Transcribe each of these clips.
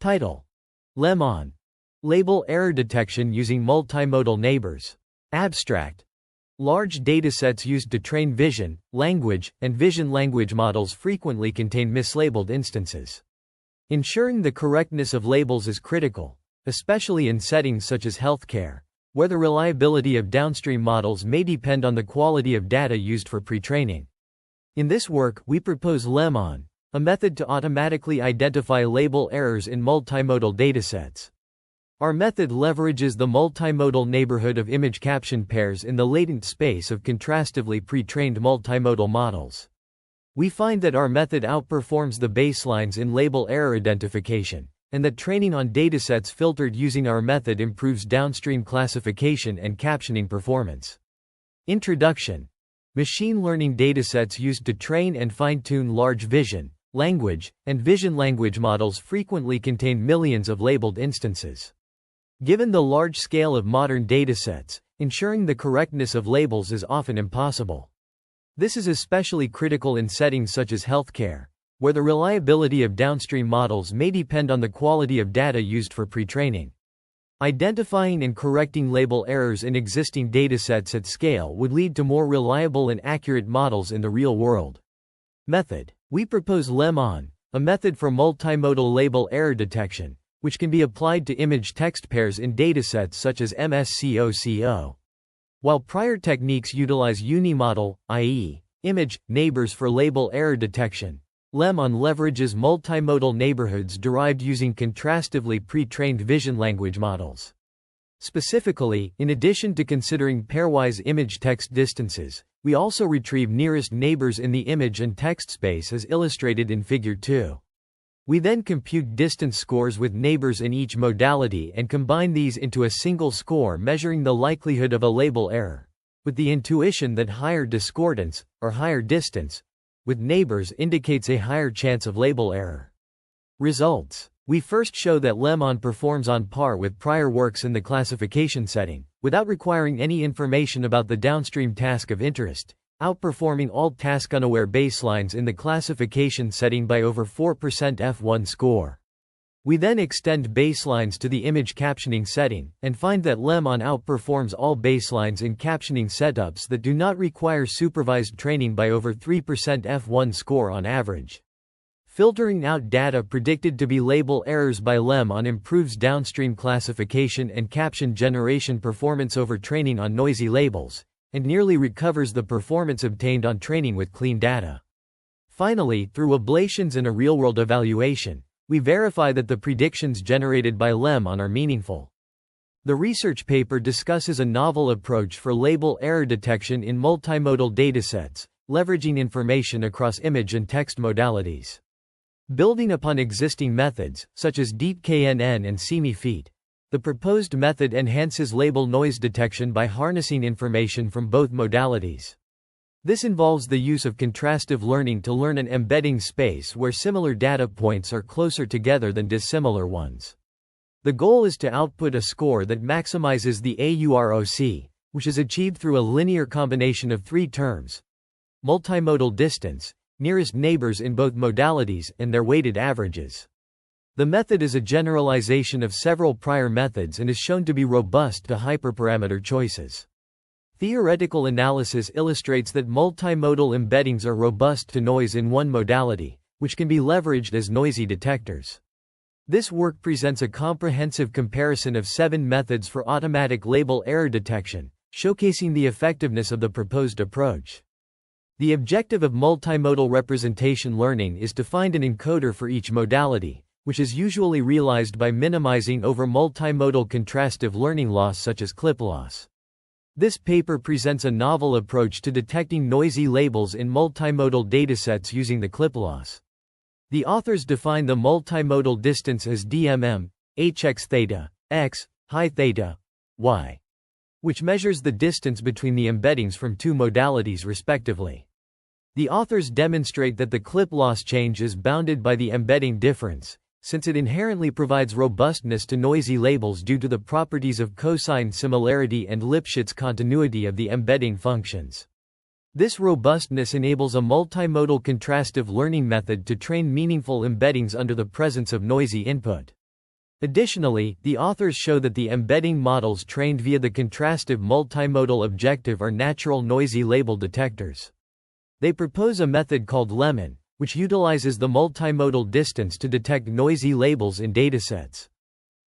Title: LEMoN. Label error detection using multimodal neighbors. Abstract: large datasets used to train vision, language, and vision-language models frequently contain mislabeled instances. Ensuring the correctness of labels is critical, especially in settings such as healthcare, where the reliability of downstream models may depend on the quality of data used for pre-training. In this work, we propose LEMoN, a method to automatically identify label errors in multimodal datasets. Our method leverages the multimodal neighborhood of image-caption pairs in the latent space of contrastively pre-trained multimodal models. We find that our method outperforms the baselines in label error identification, and that training on datasets filtered using our method improves downstream classification and captioning performance. Introduction: machine learning datasets used to train and fine-tune large vision, language, and vision-language models frequently contain millions of labeled instances. Given the large scale of modern datasets, ensuring the correctness of labels is often impossible. This is especially critical in settings such as healthcare, where the reliability of downstream models may depend on the quality of data used for pre-training. Identifying and correcting label errors in existing datasets at scale would lead to more reliable and accurate models in the real world. Method: we propose LEMoN, a method for multimodal label error detection, which can be applied to image-text pairs in datasets such as MSCOCO. While prior techniques utilize unimodal, i.e., image neighbors for label error detection, LEMoN leverages multimodal neighborhoods derived using contrastively pre-trained vision language models. Specifically, in addition to considering pairwise image-text distances, we also retrieve nearest neighbors in the image and text space as illustrated in Figure 2. We then compute distance scores with neighbors in each modality and combine these into a single score measuring the likelihood of a label error, with the intuition that higher discordance, or higher distance, with neighbors indicates a higher chance of label error. Results: we first show that LEMoN performs on par with prior works in the classification setting, without requiring any information about the downstream task of interest, outperforming all task-unaware baselines in the classification setting by over 4% F1 score. We then extend baselines to the image captioning setting, and find that LEMoN outperforms all baselines in captioning setups that do not require supervised training by over 3% F1 score on average. Filtering out data predicted to be label errors by LEMoN improves downstream classification and caption generation performance over training on noisy labels, and nearly recovers the performance obtained on training with clean data. Finally, through ablations and a real-world evaluation, we verify that the predictions generated by LEMoN are meaningful. The research paper discusses a novel approach for label error detection in multimodal datasets, leveraging information across image and text modalities. Building upon existing methods, such as DeepKNN and SemiFeet, the proposed method enhances label noise detection by harnessing information from both modalities. This involves the use of contrastive learning to learn an embedding space where similar data points are closer together than dissimilar ones. The goal is to output a score that maximizes the AUROC, which is achieved through a linear combination of three terms: multimodal distance, nearest neighbors in both modalities, and their weighted averages. The method is a generalization of several prior methods and is shown to be robust to hyperparameter choices. Theoretical analysis illustrates that multimodal embeddings are robust to noise in one modality, which can be leveraged as noisy detectors. This work presents a comprehensive comparison of 7 methods for automatic label error detection, showcasing the effectiveness of the proposed approach. The objective of multimodal representation learning is to find an encoder for each modality, which is usually realized by minimizing over multimodal contrastive learning loss such as clip loss. This paper presents a novel approach to detecting noisy labels in multimodal datasets using the clip loss. The authors define the multimodal distance as DMM, hx theta, x, high theta, y, which measures the distance between the embeddings from two modalities respectively. The authors demonstrate that the clip loss change is bounded by the embedding difference, since it inherently provides robustness to noisy labels due to the properties of cosine similarity and Lipschitz continuity of the embedding functions. This robustness enables a multimodal contrastive learning method to train meaningful embeddings under the presence of noisy input. Additionally, the authors show that the embedding models trained via the contrastive multimodal objective are natural noisy label detectors. They propose a method called LEMoN, which utilizes the multimodal distance to detect noisy labels in datasets.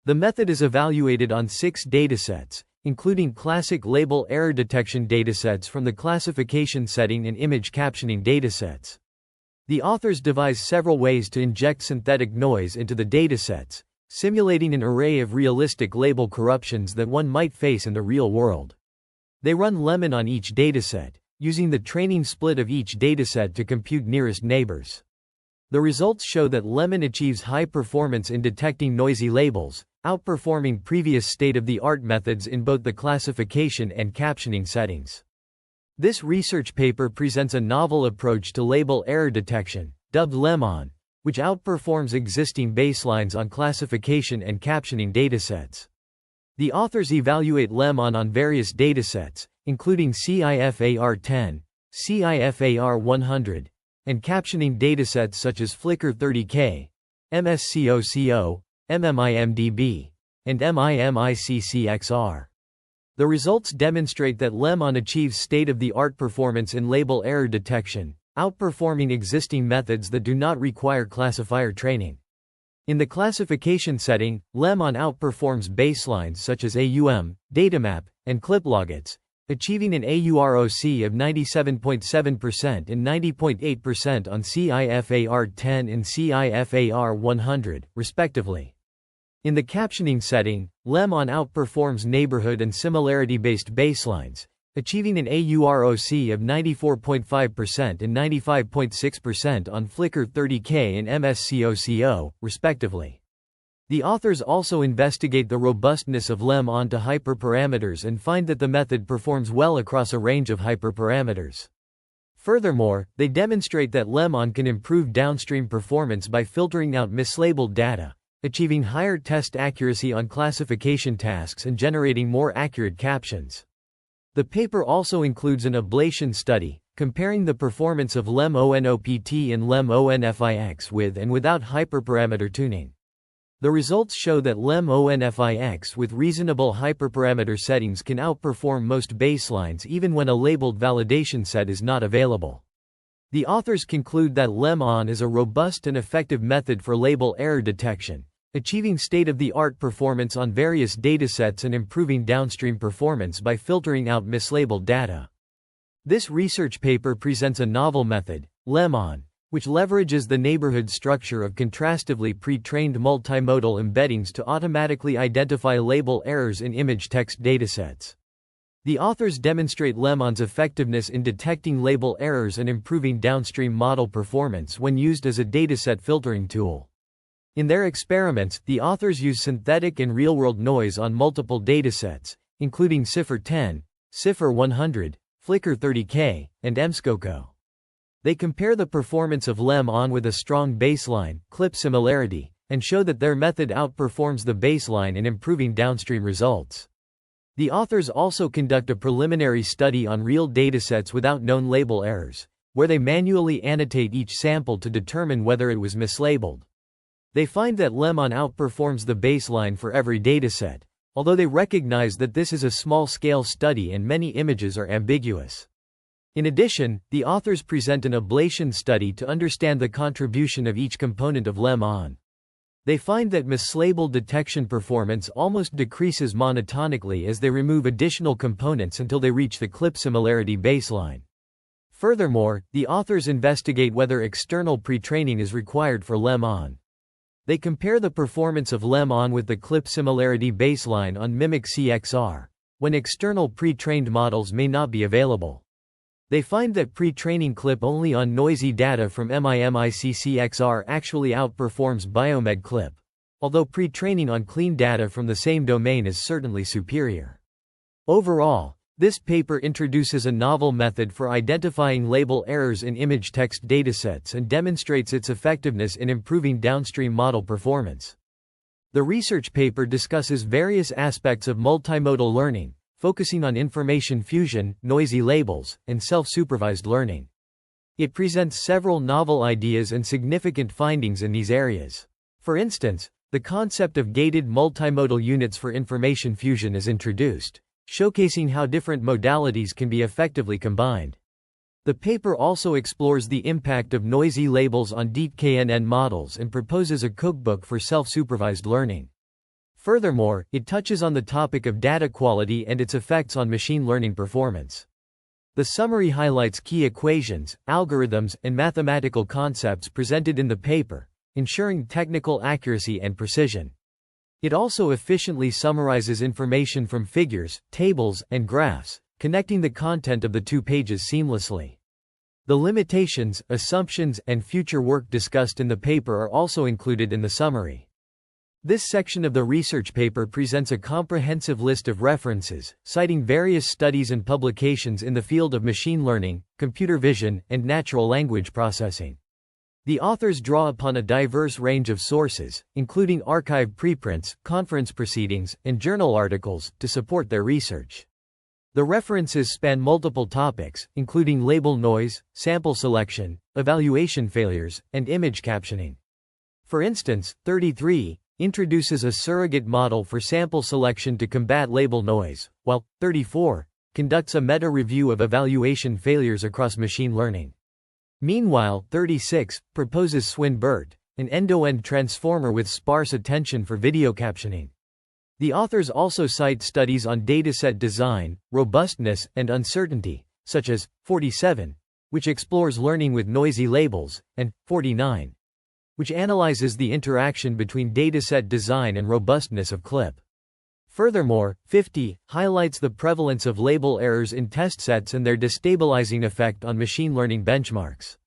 The method is evaluated on 6 datasets, including classic label error detection datasets from the classification setting and image captioning datasets. The authors devise several ways to inject synthetic noise into the datasets, simulating an array of realistic label corruptions that one might face in the real world. They run LEMoN on each dataset, using the training split of each dataset to compute nearest neighbors. The results show that LEMoN achieves high performance in detecting noisy labels, outperforming previous state-of-the-art methods in both the classification and captioning settings. This research paper presents a novel approach to label error detection, dubbed LEMoN, which outperforms existing baselines on classification and captioning datasets. The authors evaluate LEMoN on various datasets, including CIFAR10, CIFAR100, and captioning datasets such as Flickr 30K, MSCOCO, MMIMDB, and MIMICCXR. The results demonstrate that LEMoN achieves state-of-the-art performance in label error detection, outperforming existing methods that do not require classifier training. In the classification setting, LEMoN outperforms baselines such as AUM, datamap, and cliplogits, achieving an AUROC of 97.7% and 90.8% on CIFAR10 and CIFAR100, respectively. In the captioning setting, LEMoN outperforms neighborhood and similarity-based baselines, achieving an AUROC of 94.5% and 95.6% on Flickr 30K and MSCOCO, respectively. The authors also investigate the robustness of LEMoN to hyperparameters and find that the method performs well across a range of hyperparameters. Furthermore, they demonstrate that LEMoN can improve downstream performance by filtering out mislabeled data, achieving higher test accuracy on classification tasks and generating more accurate captions. The paper also includes an ablation study, comparing the performance of LEMoNOPT and LEMoNFIX with and without hyperparameter tuning. The results show that LEMoNFIX with reasonable hyperparameter settings can outperform most baselines even when a labeled validation set is not available. The authors conclude that LEMoN is a robust and effective method for label error detection, achieving state-of-the-art performance on various datasets and improving downstream performance by filtering out mislabeled data. This research paper presents a novel method, LEMoN, which leverages the neighborhood structure of contrastively pre-trained multimodal embeddings to automatically identify label errors in image-text datasets. The authors demonstrate LEMoN's effectiveness in detecting label errors and improving downstream model performance when used as a dataset filtering tool. In their experiments, the authors use synthetic and real-world noise on multiple datasets, including CIFAR10, CIFAR100, Flickr 30K, and MSCOCO. They compare the performance of LEMoN with a strong baseline, clip similarity, and show that their method outperforms the baseline in improving downstream results. The authors also conduct a preliminary study on real datasets without known label errors, where they manually annotate each sample to determine whether it was mislabeled. They find that LEMoN outperforms the baseline for every dataset, although they recognize that this is a small-scale study and many images are ambiguous. In addition, the authors present an ablation study to understand the contribution of each component of LEMoN. They find that mislabeled detection performance almost decreases monotonically as they remove additional components until they reach the clip similarity baseline. Furthermore, the authors investigate whether external pre-training is required for LEMoN. They compare the performance of LEMoN with the clip similarity baseline on MimicCXR, when external pre-trained models may not be available. They find that pre-training clip only on noisy data from MIMICCXR actually outperforms Biomed clip, although pre-training on clean data from the same domain is certainly superior. Overall, this paper introduces a novel method for identifying label errors in image text datasets and demonstrates its effectiveness in improving downstream model performance. The research paper discusses various aspects of multimodal learning, focusing on information fusion, noisy labels, and self-supervised learning. It presents several novel ideas and significant findings in these areas. For instance, The concept of gated multimodal units for information fusion is introduced, showcasing how different modalities can be effectively combined. The paper also explores the impact of noisy labels on deep KNN models and proposes a cookbook for self-supervised learning. Furthermore, it touches on the topic of data quality and its effects on machine learning performance. The summary highlights key equations, algorithms, and mathematical concepts presented in the paper, ensuring technical accuracy and precision. It also efficiently summarizes information from figures, tables, and graphs, connecting the content of the 2 pages seamlessly. The limitations, assumptions, and future work discussed in the paper are also included in the summary. This section of the research paper presents a comprehensive list of references, citing various studies and publications in the field of machine learning, computer vision, and natural language processing. The authors draw upon a diverse range of sources, including archive preprints, conference proceedings, and journal articles, to support their research. The references span multiple topics, including label noise, sample selection, evaluation failures, and image captioning. For instance, 33 introduces a surrogate model for sample selection to combat label noise, while 34 conducts a meta-review of evaluation failures across machine learning. Meanwhile, 36 proposes Swinbert, an end-to-end transformer with sparse attention for video captioning. The authors also cite studies on dataset design, robustness, and uncertainty, such as 47, which explores learning with noisy labels, and 49, which analyzes the interaction between dataset design and robustness of clip. Furthermore, 50 highlights the prevalence of label errors in test sets and their destabilizing effect on machine learning benchmarks.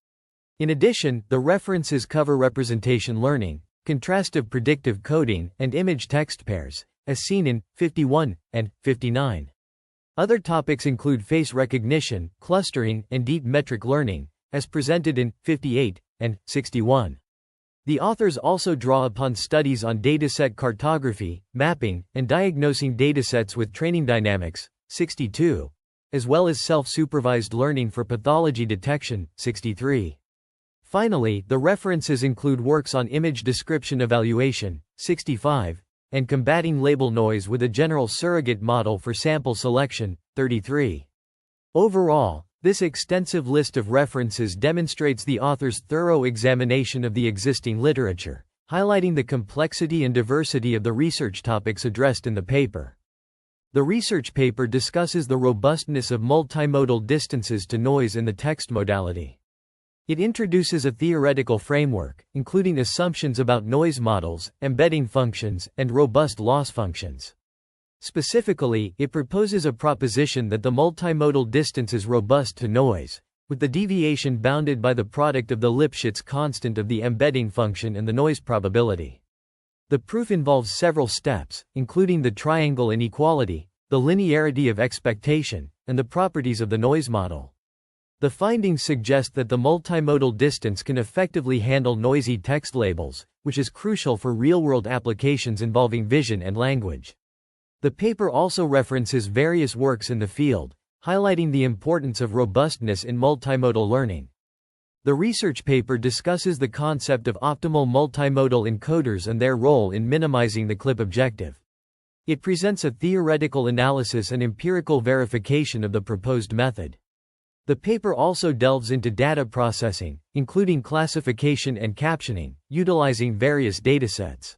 In addition, the references cover representation learning, contrastive predictive coding, and image-text pairs, as seen in 51 and 59. Other topics include face recognition, clustering, and deep metric learning, as presented in 58 and 61. The authors also draw upon studies on dataset cartography, mapping, and diagnosing datasets with training dynamics, 62, as well as self-supervised learning for pathology detection, 63. Finally, the references include works on image description evaluation, 65, and combating label noise with a general surrogate model for sample selection, 33. Overall, this extensive list of references demonstrates the author's thorough examination of the existing literature, highlighting the complexity and diversity of the research topics addressed in the paper. The research paper discusses the robustness of multimodal distances to noise in the text modality. It introduces a theoretical framework, including assumptions about noise models, embedding functions, and robust loss functions. Specifically, it proposes a proposition that the multimodal distance is robust to noise, with the deviation bounded by the product of the Lipschitz constant of the embedding function and the noise probability. The proof involves several steps, including the triangle inequality, the linearity of expectation, and the properties of the noise model. The findings suggest that the multimodal distance can effectively handle noisy text labels, which is crucial for real-world applications involving vision and language. The paper also references various works in the field, highlighting the importance of robustness in multimodal learning. The research paper discusses the concept of optimal multimodal encoders and their role in minimizing the clip objective. It presents a theoretical analysis and empirical verification of the proposed method. The paper also delves into data processing, including classification and captioning, utilizing various datasets.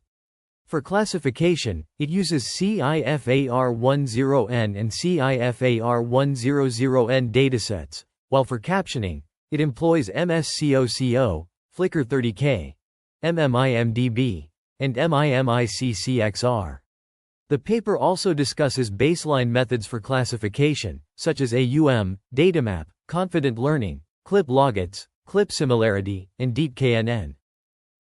For classification, it uses CIFAR10N and CIFAR100N datasets, while for captioning, it employs MSCOCO, Flickr 30K, MMIMDB, and MIMICCXR. The paper also discusses baseline methods for classification, such as AUM, datamap, confident learning, clip logits, clip similarity, and deep KNN.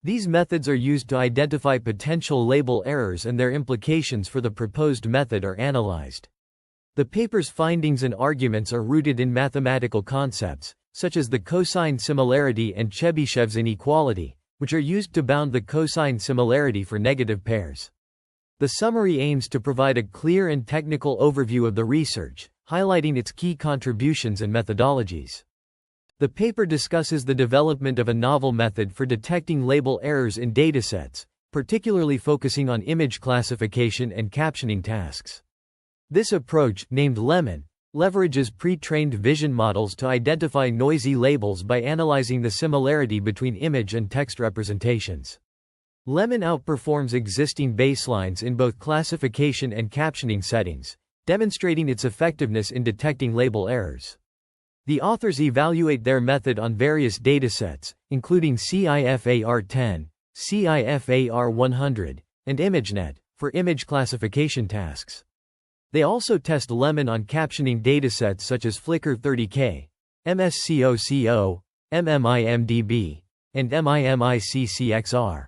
These methods are used to identify potential label errors, and their implications for the proposed method are analyzed. The paper's findings and arguments are rooted in mathematical concepts, such as the cosine similarity and Chebyshev's inequality, which are used to bound the cosine similarity for negative pairs. The summary aims to provide a clear and technical overview of the research, highlighting its key contributions and methodologies. The paper discusses the development of a novel method for detecting label errors in datasets, particularly focusing on image classification and captioning tasks. This approach, named LEMoN, leverages pre-trained vision models to identify noisy labels by analyzing the similarity between image and text representations. LEMoN outperforms existing baselines in both classification and captioning settings, demonstrating its effectiveness in detecting label errors. The authors evaluate their method on various datasets, including CIFAR10, CIFAR100, and ImageNet, for image classification tasks. They also test LEMoN on captioning datasets such as Flickr 30K, MSCOCO, MMIMDB, and MIMICCXR.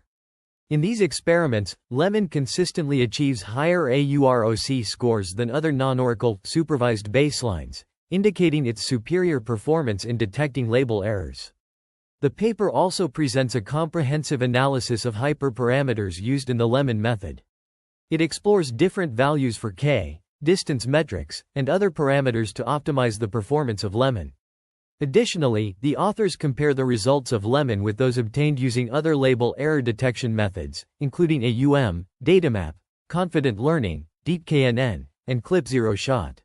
In these experiments, LEMoN consistently achieves higher AUROC scores than other non-Oracle supervised baselines, indicating its superior performance in detecting label errors. The paper also presents a comprehensive analysis of hyperparameters used in the LEMoN method. It explores different values for K, distance metrics, and other parameters to optimize the performance of LEMoN. Additionally, the authors compare the results of LEMoN with those obtained using other label error detection methods, including AUM, datamap, confident learning, DeepKNN, and clip-zero-shot.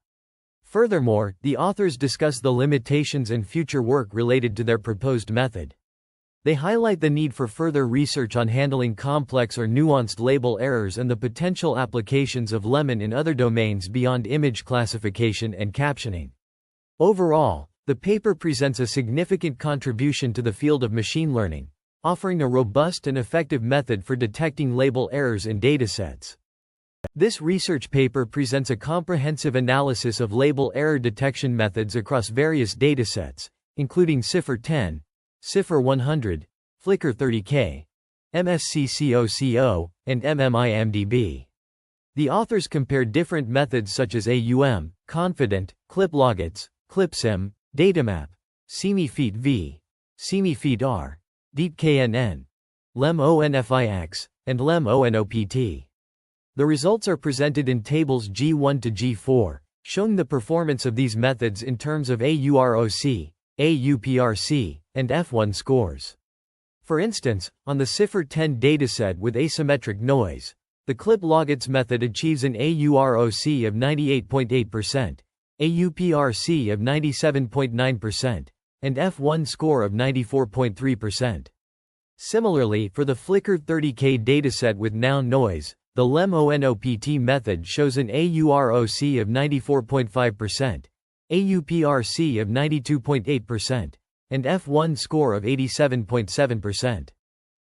Furthermore, the authors discuss the limitations and future work related to their proposed method. They highlight the need for further research on handling complex or nuanced label errors and the potential applications of LEMoN in other domains beyond image classification and captioning. Overall, the paper presents a significant contribution to the field of machine learning, offering a robust and effective method for detecting label errors in datasets. This research paper presents a comprehensive analysis of label error detection methods across various datasets, including CIFAR10, CIFAR100, Flickr 30K, MSCCOCO, and MMIMDB. The authors compare different methods such as AUM, Confident, ClipLogits, ClipSim, datamap, CME-FEAT-V, CME-FEAT-R, DeepKNN, LEMONFIX, and LEMONOPT. The results are presented in tables G1 to G4, showing the performance of these methods in terms of AUROC, AUPRC, and F1 scores. For instance, on the CIFAR10 dataset with asymmetric noise, the ClipLogits method achieves an AUROC of 98.8%, AUPRC of 97.9%, and F1 score of 94.3%. Similarly, for the Flickr 30K dataset with noun noise, the LEMONOPT method shows an AUROC of 94.5%, AUPRC of 92.8%, and F1 score of 87.7%.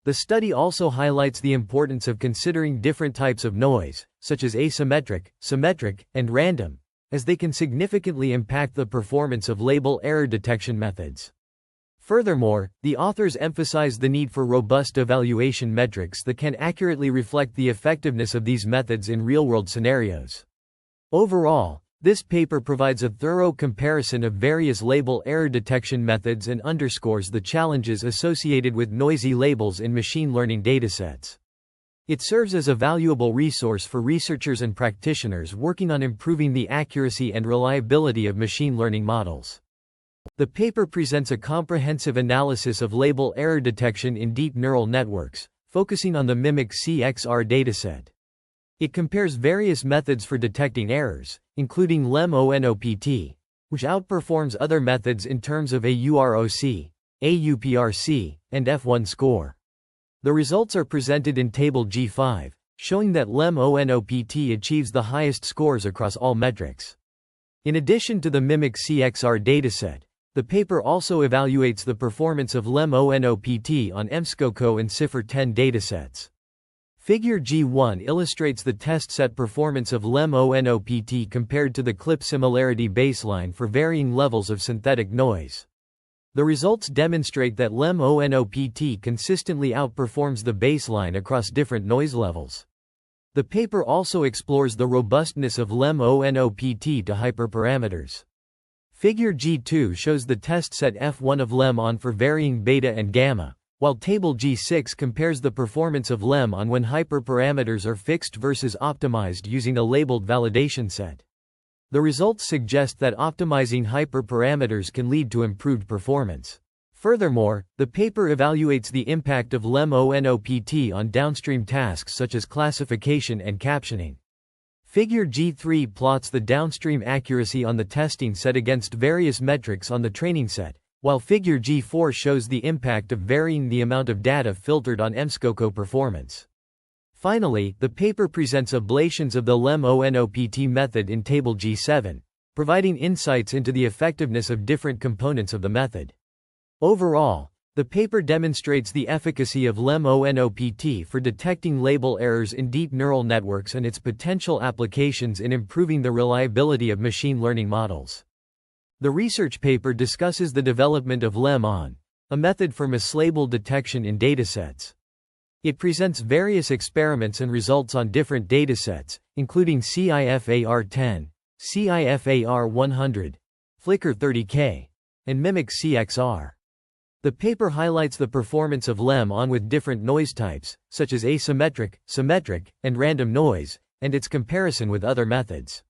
The study also highlights the importance of considering different types of noise, such as asymmetric, symmetric, and random, as they can significantly impact the performance of label error detection methods. Furthermore, the authors emphasize the need for robust evaluation metrics that can accurately reflect the effectiveness of these methods in real-world scenarios. Overall, this paper provides a thorough comparison of various label error detection methods and underscores the challenges associated with noisy labels in machine learning datasets. It serves as a valuable resource for researchers and practitioners working on improving the accuracy and reliability of machine learning models. The paper presents a comprehensive analysis of label error detection in deep neural networks, focusing on the MIMIC-CXR dataset. It compares various methods for detecting errors, including LEMONOPT, which outperforms other methods in terms of AUROC, AUPRC, and F1 score. The results are presented in Table G5, showing that LEMONOPT achieves the highest scores across all metrics. In addition to the MIMIC-CXR dataset, the paper also evaluates the performance of LEMONOPT on EMSCOCO and CIFAR10 datasets. Figure G1 illustrates the test set performance of LEMONOPT compared to the clip similarity baseline for varying levels of synthetic noise. The results demonstrate that LEMONOPT consistently outperforms the baseline across different noise levels. The paper also explores the robustness of LEMONOPT to hyperparameters. Figure G2 shows the test set F1 of LEMoN for varying beta and gamma, while Table G6 compares the performance of LEMoN when hyperparameters are fixed versus optimized using a labeled validation set. The results suggest that optimizing hyperparameters can lead to improved performance. Furthermore, the paper evaluates the impact of LEMoN on downstream tasks such as classification and captioning. Figure G3 plots the downstream accuracy on the testing set against various metrics on the training set, while Figure G4 shows the impact of varying the amount of data filtered on MSCOCO performance. Finally, the paper presents ablations of the LEMoN method in Table G7, providing insights into the effectiveness of different components of the method. Overall, the paper demonstrates the efficacy of LEMoN for detecting label errors in deep neural networks and its potential applications in improving the reliability of machine learning models. The research paper discusses the development of LEMoN, a method for mislabeled detection in datasets. It presents various experiments and results on different datasets, including CIFAR10, CIFAR100, Flickr 30K, and Mimic CXR. The paper highlights the performance of LEMoN with different noise types, such as asymmetric, symmetric, and random noise, and its comparison with other methods.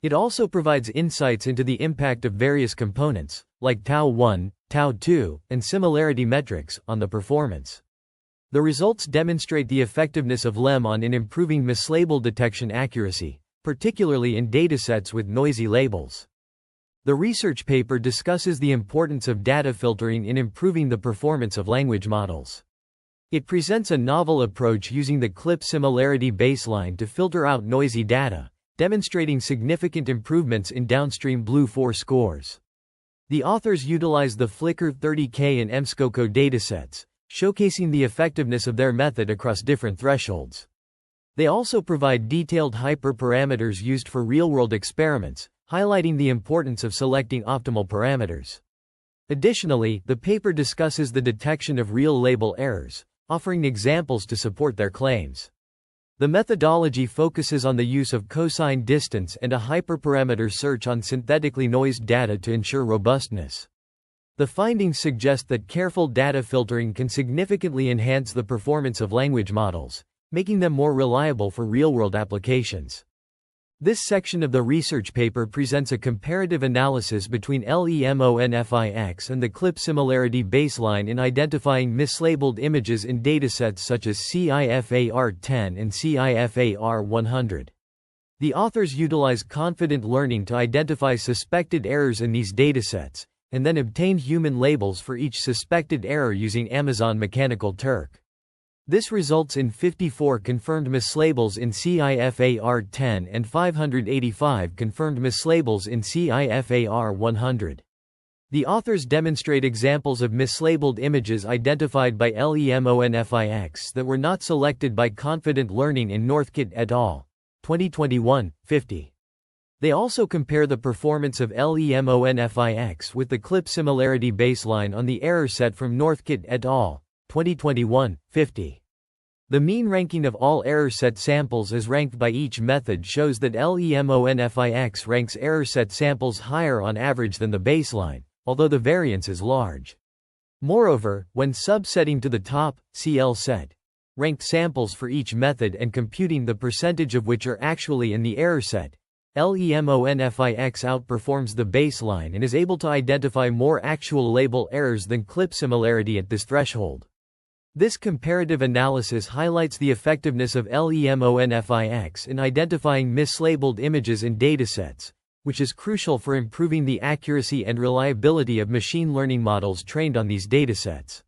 It also provides insights into the impact of various components, like tau1, tau2, and similarity metrics, on the performance. The results demonstrate the effectiveness of LEMoN in improving mislabel detection accuracy, particularly in datasets with noisy labels. The research paper discusses the importance of data filtering in improving the performance of language models. It presents a novel approach using the CLIP similarity baseline to filter out noisy data, demonstrating significant improvements in downstream BLEU-4 scores. The authors utilize the Flickr 30K and MSCOCO datasets, showcasing the effectiveness of their method across different thresholds. They also provide detailed hyperparameters used for real-world experiments, highlighting the importance of selecting optimal parameters. Additionally, the paper discusses the detection of real label errors, offering examples to support their claims. The methodology focuses on the use of cosine distance and a hyperparameter search on synthetically noised data to ensure robustness. The findings suggest that careful data filtering can significantly enhance the performance of language models, making them more reliable for real-world applications. This section of the research paper presents a comparative analysis between LEMoN and the CLIP similarity baseline in identifying mislabeled images in datasets such as CIFAR10 and CIFAR100. The authors utilize confident learning to identify suspected errors in these datasets, and then obtained human labels for each suspected error using Amazon Mechanical Turk. This results in 54 confirmed mislabels in CIFAR10 and 585 confirmed mislabels in CIFAR100. The authors demonstrate examples of mislabeled images identified by LEMoN that were not selected by confident learning in Northcott et al. 2021, 50. They also compare the performance of LEMoN with the CLIP similarity baseline on the error set from Northcott et al. 2021, 50. The mean ranking of all error set samples as ranked by each method shows that LEMoN ranks error set samples higher on average than the baseline, although the variance is large. Moreover, when subsetting to the top, CL set ranked samples for each method and computing the percentage of which are actually in the error set, LEMoN outperforms the baseline and is able to identify more actual label errors than CLIP similarity at this threshold. This comparative analysis highlights the effectiveness of LEMoN in identifying mislabeled images in datasets, which is crucial for improving the accuracy and reliability of machine learning models trained on these datasets.